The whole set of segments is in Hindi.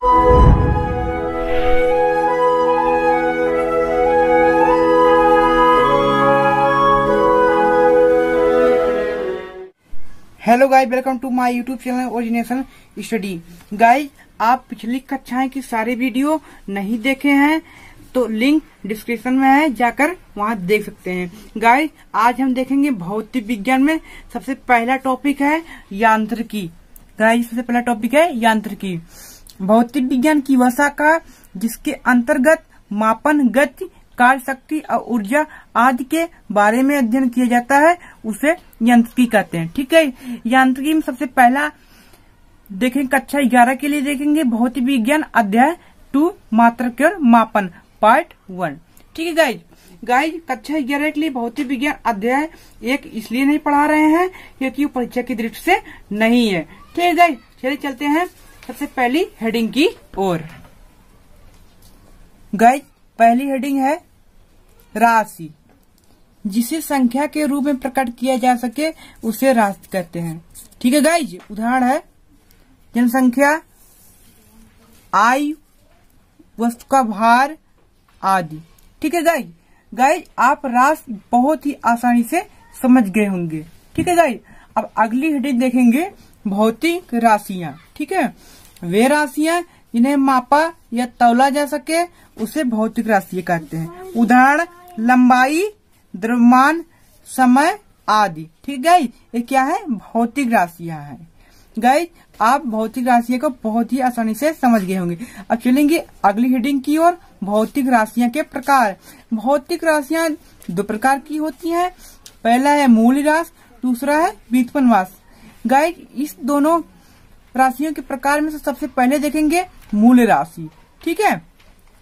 Hello guys, welcome to my YouTube channel origination study. Guys, आप पिछली कक्षाएं की सारे वीडियो नहीं देखे हैं तो लिंक डिस्क्रिप्शन में है, जाकर वहां देख सकते हैं। गाइस, आज हम देखेंगे भौतिक विज्ञान में सबसे पहला टॉपिक है यांत्रिकी। गाइस, सबसे पहला टॉपिक है यांत्रिकी। भौतिक विज्ञान की वह शाखा जिसके अंतर्गत मापन, गति, कार्य शक्ति और ऊर्जा आदि के बारे में अध्ययन किया जाता है, उसे यांत्रिकी कहते हैं। ठीक है, यांत्रिकी में सबसे पहला देखेंगे कक्षा 11 के लिए देखेंगे भौतिक विज्ञान अध्याय 2 मात्रक और मापन पार्ट 1। ठीक है गाइस, कक्षा 11 के लिए भौतिक विज्ञान अध्याय 1 इसलिए नहीं पढ़ा रहे हैं क्योंकि वो परीक्षा की दृष्टि से नहीं है। ठीक है गाइस, चलिए चलते हैं सबसे पहली हेडिंग की ओर। गाइस, पहली हेडिंग है राशि। जिसे संख्या के रूप में प्रकट किया जा सके उसे राशि कहते हैं। ठीक है गाइस, उदाहरण है जनसंख्या, आयु, वस्तु का भार आदि। ठीक है गाइस, आप राशि बहुत ही आसानी से समझ गए होंगे। ठीक है गाइस, अब अगली हेडिंग देखेंगे भौतिक राशियां। ठीक है, वे राशियां जिन्हें मापा या तौला जा सके उसे भौतिक राशियां कहते हैं। उदाहरण लंबाई, द्रव्यमान, समय आदि। ठीक गाइस, ये क्या है? भौतिक राशियां हैं। गाइस, आप भौतिक राशियों को बहुत ही आसानी से समझ गए होंगे। अब चलेंगे अगली हेडिंग की ओर, भौतिक राशियां के प्रकार। भौतिक राशियां 2 प्रकार की होती हैं। पहला है मूल राशि, दूसरा है व्युत्पन्न राशि। गाइस, इस दोनों राशियों के प्रकार में से सबसे पहले देखेंगे मूल राशि। ठीक है,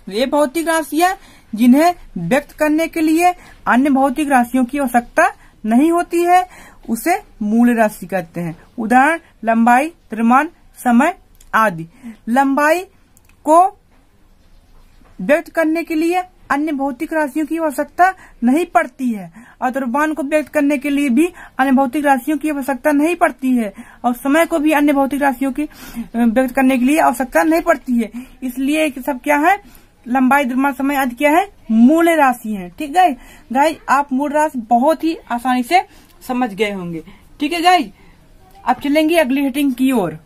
ये भौतिक राशियां जिन्हें व्यक्त करने के लिए अन्य भौतिक राशियों की आवश्यकता नहीं होती है, उसे मूल राशि कहते हैं। उदाहरण लंबाई, द्रव्यमान, समय आदि। लंबाई को व्यक्त करने के लिए अन्य भौतिक राशियों की आवश्यकता नहीं पड़ती है और द्रव्यमान को व्यक्त करने के लिए भी अन्य भौतिक राशियों की आवश्यकता नहीं पड़ती है और समय को भी अन्य भौतिक राशियों की व्यक्त करने के लिए आवश्यकता नहीं पड़ती है। इसलिए सब क्या है? लंबाई, द्रव्यमान, समय आदि क्या है? मूल राशि है। ठीक है गाइस, आप मूल राशि बहुत ही आसानी से समझ गए होंगे। ठीक है गाइस, अब चलेंगे अगली हेडिंग की ओर।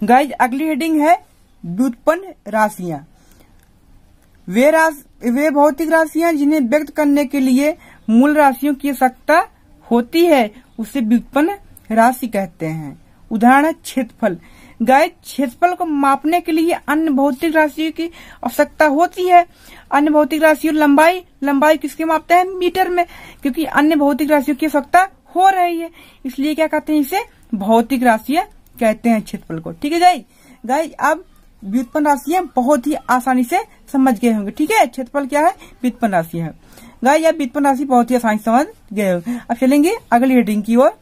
गाइस, अगली हेडिंग है व्युत्पन्न राशियां। वे भौतिक राशियां जिन्हें व्यक्त करने के लिए मूल राशियों की आवश्यकता होती है, उसे व्युत्पन्न राशि कहते हैं। उदाहरण है क्षेत्रफल। गाइस, क्षेत्रफल को मापने के लिए अन्य भौतिक राशियों की आवश्यकता होती है। अन्य भौतिक राशियों लंबाई किसके मापते हैं? मीटर में, क्योंकि अन्य भौतिक राशियों की आवश्यकता हो रही है, इसलिए क्या कहते हैं? इसे भौतिक राशियां कहते हैं क्षेत्रफल को। ठीक है गाइस, अब व्युत्पन्न राशियां बहुत ही आसानी से समझ गए होंगे। ठीक है, क्षेत्रफल क्या है? व्युत्पन्न राशि है। गाइस, आप व्युत्पन्न राशि बहुत ही आसानी से समझ गए होंगे। अब चलेंगे अगली हेडिंग की ओर,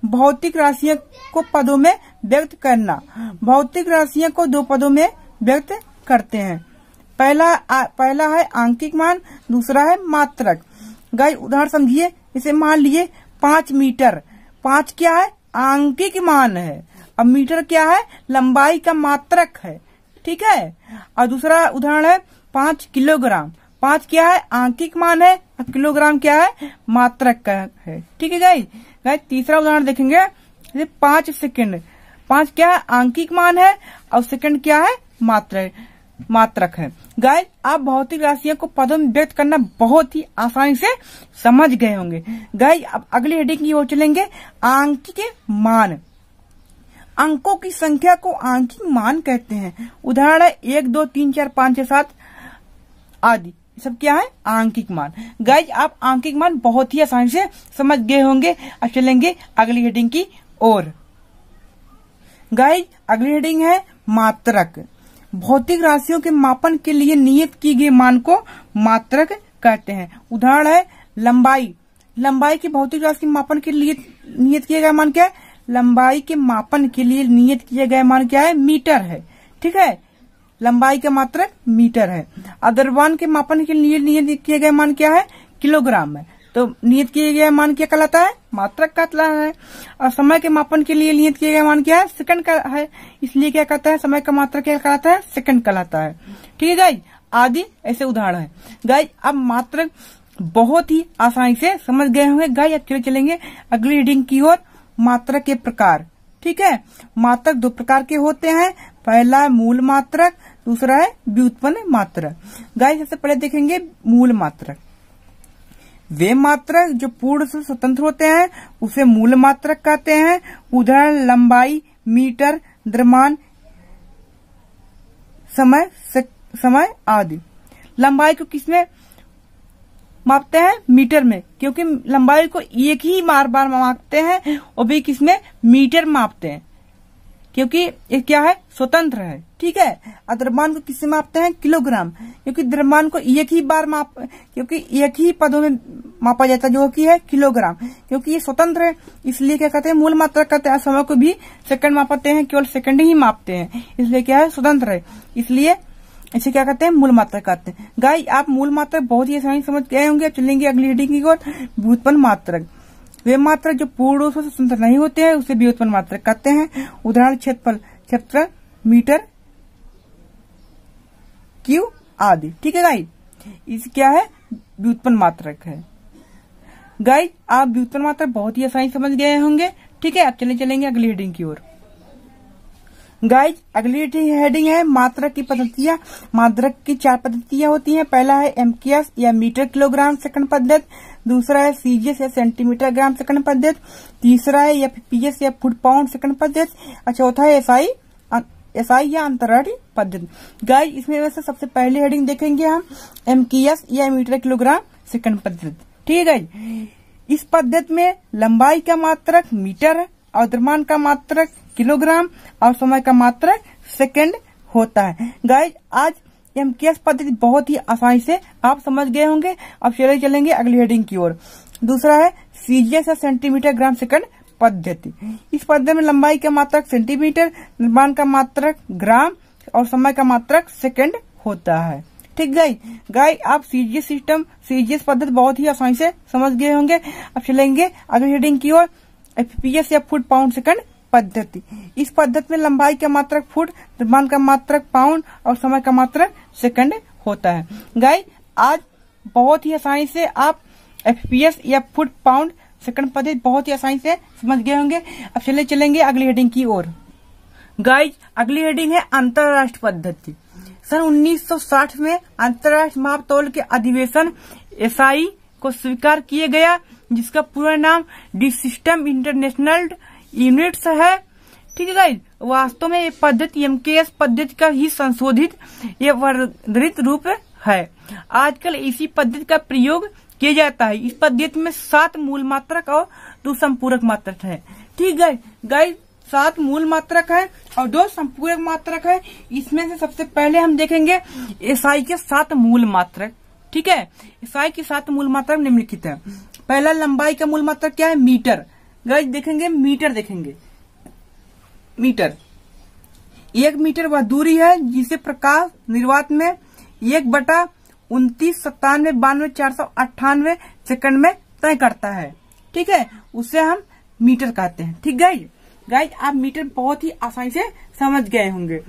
भौतिक राशियों को पदों में व्यक्त करना। भौतिक राशियों को 2 पदों में व्यक्त करते हैं। पहला है आंकिक मान, दूसरा है मात्रक। गाइस, उदाहरण समझिए, इसे मान लिए 5 मीटर। 5 क्या है? आंकिक मान है, अब मीटर क्या है? लंबाई का मात्रक है। ठीक है, और दूसरा उदाहरण है 5 किलोग्राम। 5 क्या है? आंकिक मान है, और किलोग्राम क्या है? मात्रक का है। ठीक है गाइस, तीसरा उदाहरण देखेंगे 5 सेकंड। 5 क्या है? आंकिक मान है, और सेकंड क्या है? मात्रक है। गाइस, आप भौतिक राशियों को पदों में व्यक्त करना बहुत ही आसानी से समझ गए होंगे। गाइस, अब अगली हेडिंग की ओर चलेंगे, आंकिक मान। अंकों की संख्या को आंकिक मान कहते हैं। उदाहरण है 1, 2, 3, 4, 5, 6, 7 आदि। सब क्या है? आंकिक मान। गाइस, आप आंकिक मान बहुत ही आसानी से समझ गए होंगे। अब चलेंगे अगली हेडिंग की ओर। गाइस, अगली हेडिंग है मात्रक। भौतिक राशियों के मापन के लिए नियत की गई मान को मात्रक कहते हैं। उदाहरण है लंबाई। लंबाई की भौतिक राशि के मापन के लिए नियत किया गया मान क्या है? लंबाई के मापन के लिए नियत किया गया मान क्या है? मीटर है। ठीक है, लंबाई का मात्रक मीटर है। द्रव्यमान के मापन के लिए नियत किया गया मान क्या है? किलोग्राम है। तो नियत किया गया मान क्या कहलाता है? मात्रक कहलाता है। और समय के मापन के लिए नियत किया गया मान क्या है? सेकंड का है। इसलिए क्या कहता है? समय का मात्रक क्या कहलाता है? सेकंड कहलाता है। ठीक है गाइज, आदि ऐसे उदाहरण है। गाइज अब मात्रक बहुत ही आसानी से समझ गए होंगे। गाइज अब चलेंगे अगली रीडिंग की ओर। मात्रक के प्रकार। ठीक है, मात्रक दो प्रकार के होते हैं। पहला है मूल मात्रक, दूसरा है व्युत्पन्न मात्रक। गाइस सबसे पहले देखेंगे मूल मात्रक। वे मात्रक जो पूर्ण से स्वतंत्र होते हैं उसे मूल मात्रक कहते हैं। उदाहरण लंबाई, मीटर, द्रव्यमान, समय आदि। लंबाई को किसमें मापते हैं? मीटर में, क्योंकि लंबाई को एक ही बार मापते हैं और भी किसमें? मीटर मापते हैं, क्योंकि ये क्या है? स्वतंत्र है। ठीक है। द्रव्यमान को किससे मापते हैं? किलोग्राम, क्योंकि द्रव्यमान को एक ही बार क्योंकि एक ही पदों में मापा जाता है जो कि है किलोग्राम, क्योंकि ये स्वतंत्र है। इसलिए क्या कहते हैं? मूल मात्रक कहते हैं। समय को भी सेकंड मापते हैं, केवल सेकंड ही मापते हैं, इसलिए क्या है? स्वतंत्र है, इसलिए इसे क्या कहते हैं? मूल मात्रक कहते हैं। गाइस आप मूल मात्रक बहुत ही आसानी समझ गए होंगे। अब चलेंगे अगली रीडिंग की ओर। व्युत्पन्न मात्रक। वे मात्रक जो पूर्ण रूप से स्वतंत्र नहीं होते हैं उसे व्युत्पन्न मात्रक कहते हैं। उदाहरण क्षेत्रफल, मीटर, क्यू आदि। ठीक है गाइस, इस क्या है? व्युत्पन्न मात्रक है। गाइस आप व्युत्पन्न मात्रक बहुत ही आसानी समझ गए होंगे। ठीक है, अब चलेंगे अगली हेडिंग की ओर। गाइज अगली हेडिंग है मात्रक की पद्धतियां। मात्रक की 4 पद्धतियां होती हैं। पहला है एमकेएस या मीटर किलोग्राम सेकंड पद्धति, दूसरा है सीजीएस या सेंटीमीटर ग्राम सेकंड पद्धति, तीसरा है एफपीएस या फुट पाउंड सेकंड पद्धति, और चौथा है एसआई या अंतरराष्ट्रीय पद्धति। गाइज इसमें वैसे सबसे पहले हेडिंग देखेंगे हम एमकेएस या मीटर किलोग्राम सेकंड पद्धति। ठीक है गाइज, इस पद्धति में लंबाई का मात्रक मीटर है और द्रव्यमान का मात्रक किलोग्राम और समय का मात्रक सेकंड होता है। गाइज आज एमकेएस पद्धति बहुत ही आसानी से आप समझ गए होंगे। अब चलेंगे अगली हेडिंग की ओर। दूसरा है सीजीएस या सेंटीमीटर ग्राम सेकंड पद्धति। इस पद्धति में लंबाई का मात्रक सेंटीमीटर, द्रव्यमान का मात्रक ग्राम और समय का मात्रक सेकंड होता है। ठीक गाइज आप सीजीएस पद्धति बहुत ही आसानी से समझ गए होंगे। अब चलेंगे अगली हेडिंग की ओर। एफपीएस या फुट पाउंड सेकंड पद्धति। इस पद्धति में लंबाई का मात्रक फुट, द्रव्यमान का मात्रक पाउंड और समय का मात्रक सेकंड होता है। गाइस आज बहुत ही आसानी से आप एफपीएस या फुट पाउंड सेकंड पद्धति बहुत ही आसानी से समझ गए होंगे। अब चलेंगे अगली हेडिंग की ओर। गाइस अगली हेडिंग है अंतरराष्ट्रीय पद्धति। सन 1960 में अंतरराष्ट्रीय मापतौल के अधिवेशन एसआई को स्वीकार किया गया, जिसका पूरा नाम डी सिस्टम इंटरनेशनल यूनिट्स है। ठीक है गाइस, वास्तव में ये पद्धति एमकेएस पद्धति का ही संशोधित या वर्धित रूप है। आजकल इसी पद्धति का प्रयोग किया जाता है। इस पद्धति में 7 मूल मात्रक और 2 संपूरक मात्रक है। ठीक है गाइस 7 मूल मात्रक है और 2 संपूरक मात्रक है। इसमें से सबसे पहले हम देखेंगे एसआई के 7 मूल मात्रक। ठीक है, एसआई के 7 मूल मात्रक निम्नलिखित है। पहला लंबाई का मूल मात्रक क्या है? मीटर। गाइस देखेंगे मीटर मीटर 1 मीटर वह दूरी है जिसे प्रकाश निर्वात में 1/2997929498 सेकंड में तय करता है। ठीक है, उसे हम मीटर कहते हैं। ठीक गाइस आप मीटर बहुत ही आसानी से समझ गए होंगे।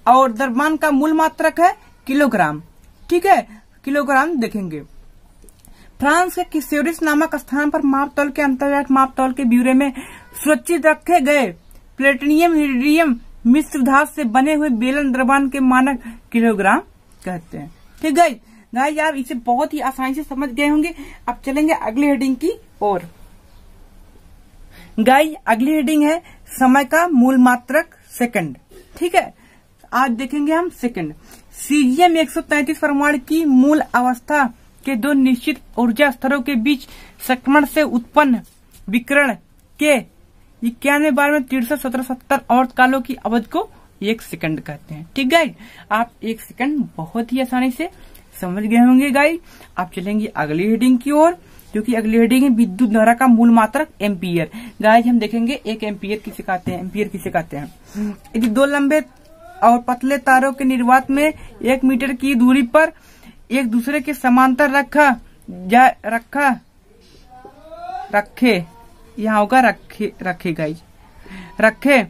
और द्रव्यमान का मूल मात्रक है किलोग्राम। ठीक है, किलोग्राम देखेंगे। फ्रांस के किस्योरिस नामक स्थान पर मापतौल के अंतर्राष्ट्रीय मापतौल के ब्यूरो में सुरक्षित रखे गए प्लेटिनियम इरिडियम मिश्र धातु से बने हुए बेलन द्रव्यमान के मानक किलोग्राम कहते हैं। ठीक गाइस आप इसे बहुत ही आसानी से समझ गए होंगे। अब चलेंगे अगली हेडिंग की ओर। गाइस अगली हेडिंग है समय का मूल मात्रक सेकंड। ठीक है, आज देखेंगे हम सेकंड। सीजियम 133 परमाणु की मूल अवस्था के 2 निश्चित ऊर्जा स्तरों के बीच संक्रमण से उत्पन्न विकिरण के 91 बार में 63 17 70 और कालों की अवधि को 1 सेकंड कहते हैं। ठीक गाइस आप 1 सेकंड बहुत ही आसानी से समझ गए होंगे। गाइस आप चलेंगे अगली हेडिंग की ओर, क्योंकि अगली हेडिंग है विद्युत धारा का मूल मात्रक एम्पियर। गाइस हम देखेंगे 1 एम्पियर किसे कहते हैं, एम्पियर किसे कहते हैं। यदि 2 लंबे और पतले तारों के निर्वात में 1 मीटर की दूरी पर एक दूसरे के समांतर रखा रखे, यहाँ होगा रखे गाइज, रखे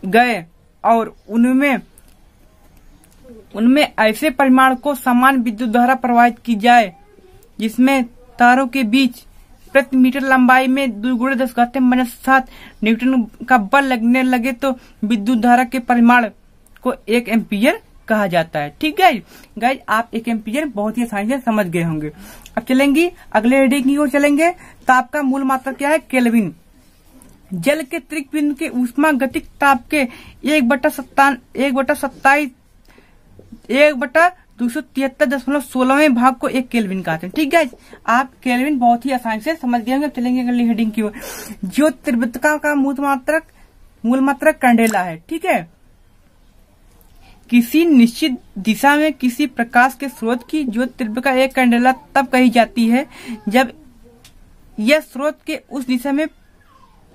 गए और उनमें ऐसे परिमाण को समान विद्युत धारा प्रवाहित की जाए जिसमें तारों के बीच प्रति मीटर लंबाई में 2×10⁻⁷ न्यूटन का बल लगने लगे तो विद्युत धारा के परिमाण को 1 एम्पीयर कहा जाता है। ठीक है गाइज, आप 1 एम्पीयर बहुत ही आसानी से समझ गए होंगे। अब चलेंगे अगले रीडिंग की ओर चलेंगे। ताप का मूल मात्रक क्या है? केल्विन। जल के त्रिक बिंदु के ऊष्मा गतिक ताप के 1/273.16वें भाग को 1 केल्विन कहते हैं। ठीक है, आप केल्विन बहुत ही आसानी से समझ गए होंगे। चलेंगे अगली हेडिंग की ओर। जो तीव्रता का मूल मात्रक कैंडेला है। ठीक है, किसी निश्चित दिशा में किसी प्रकाश के स्रोत की ज्योत तीव्रता एक कैंडेला तब कही जाती है जब यह स्रोत के उस दिशा में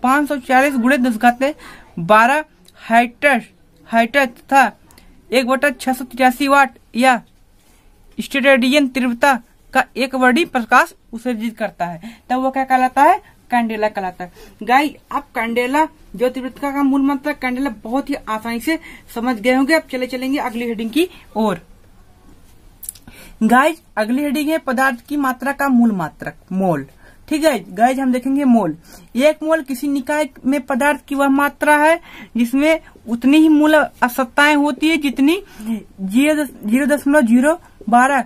540×10⁻12 हाइटर तथा 1/683 वाट या स्टेरेडियन तीव्रता का एक वर्णी प्रकाश उत्सर्जित करता है, तब वो क्या कहलाता है? कैंडेला कहलाता है। गाइस, आप कैंडेला जो तीव्रता का मूल मात्रक कैंडेला बहुत ही आसानी से समझ गए होंगे। अब चलेंगे अगली हेडिंग की ओर। गाइस, अगली हेडिंग है पदार्थ की मात्रा का मूल मात्रक, मोल। ठीक है गाइस, हम देखेंगे मोल। 1 मोल किसी निकाय में पदार्थ की वह मात्रा है जिसमें उतनी ही मूल अवस्थाएं होती है जितनी 0.012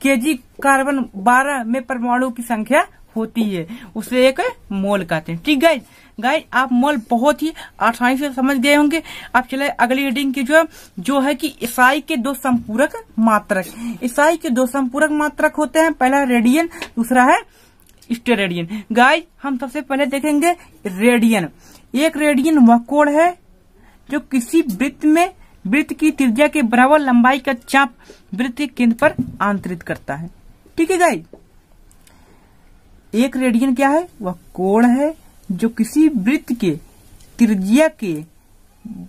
kg कार्बन 12 में परमाणु की संख्या होती है, उसे 1 मोल कहते हैं। ठीक है गाइस, आप मोल बहुत ही आसानी से समझ गए होंगे। अब चले अगली हेडिंग की जो है कि इसाई के 2 संपूरक मात्रक। इसाई के 2 संपूरक मात्रक होते हैं, पहला रेडियन, दूसरा है स्टेरेडियन। गाइस, हम सबसे पहले देखेंगे रेडियन। एक रेडियन वह कोण है जो किसी वृत्त की त्रिज्या के बराबर लंबाई का चाप वृत्त के केंद्र पर आंतरित करता है। ठीक है गाइस, एक रेडियन क्या है? वह कोण है जो किसी वृत्त के त्रिज्या के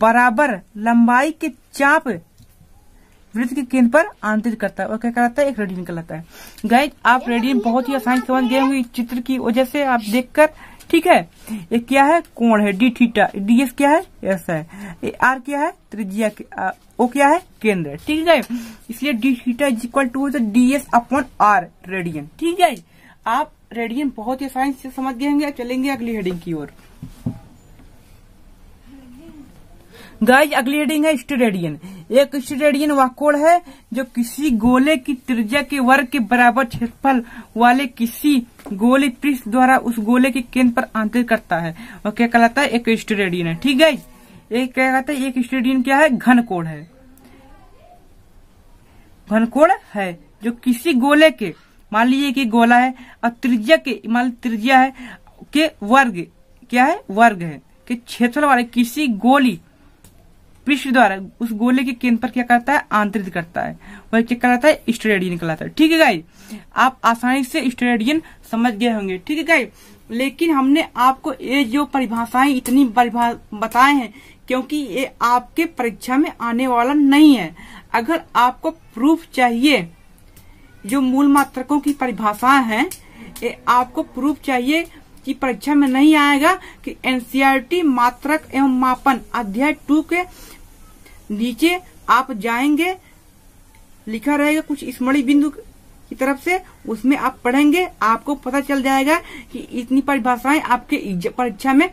बराबर लंबाई के चाप वृत्त के केंद्र पर आंतरित करता है, और क्या कहलाता है? एक रेडियन कहलाता है। गाइस, आप रेडियन बहुत ही आसानी से समझ गए होंगे इस चित्र की वजह से आप देखकर। ठीक है, ये क्या है? कोण है, डी थीटा। ds क्या है? एस है। आर क्या है? त्रिज्या। ओ क्या है? केंद्र है। ठीक है, इसलिए डी थीटा = ds/r रेडियन। ठीक है, आप रेडियन बहुत ही आसानी से समझ गए होंगे। चलेंगे अगली हेडिंग की ओर। गाइस, अगली हेडिंग है स्टेरेडियन। एक स्टेरेडियन वह कोण है जो किसी गोले की त्रिज्या के वर्ग के बराबर क्षेत्रफल वाले किसी गोली पृष्ठ द्वारा उस गोले के केंद्र पर आंतरित करता है, और क्या कहलाता है? एक स्टेरेडियन है। ठीक है, एक क्या कहता है? एक स्टेरेडियन क्या है? घन कोण है। घन कोण है जो किसी गोले के, मान लीजिए कि गोला है और त्रिज्या है के वर्ग, क्या है? वर्ग है के क्षेत्रफल वाले किसी गोली पृष्ठ द्वारा उस गोले के केंद्र पर क्या करता है? आंतरित करता है, वह क्या कहलाता है? स्टेरेडियन कहलाता है। ठीक है गाइस, आप आसानी से स्टेरेडियन समझ गए होंगे। ठीक है गाइस, लेकिन हमने आपको ये जो परिभाषाएं इतनी बताए हैं क्योंकि ये आपके परीक्षा में आने वाला नहीं है। अगर आपको प्रूफ चाहिए, जो मूल मात्रकों की परिभाषाएं हैं, ये आपको प्रूफ चाहिए कि परीक्षा में नहीं आएगा कि एनसीईआरटी मात्रक एवं मापन अध्याय 2 के नीचे आप जाएंगे, लिखा रहेगा कुछ स्मृति बिंदु की तरफ से, उसमें आप पढ़ेंगे, आपको पता चल जाएगा कि इतनी परिभाषाएं आपके परीक्षा में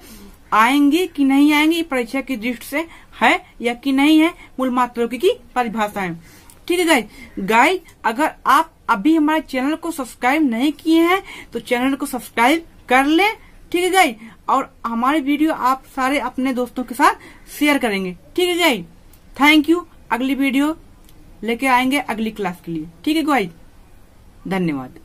आएंगी कि नहीं आएंगी, परीक्षा की दृष्टि से है या कि नहीं है मूल मात्रकों की परिभाषाएं। ठीक है गाइस, अगर आप अभी हमारे चैनल को सब्सक्राइब नहीं किए हैं तो चैनल को सब्सक्राइब कर लें। ठीक है गाइस, और हमारी वीडियो आप सारे अपने दोस्तों के साथ शेयर करेंगे। ठीक है गाइस, थैंक यू। अगली वीडियो लेके आएंगे अगली क्लास के लिए। ठीक है गाइस, धन्यवाद।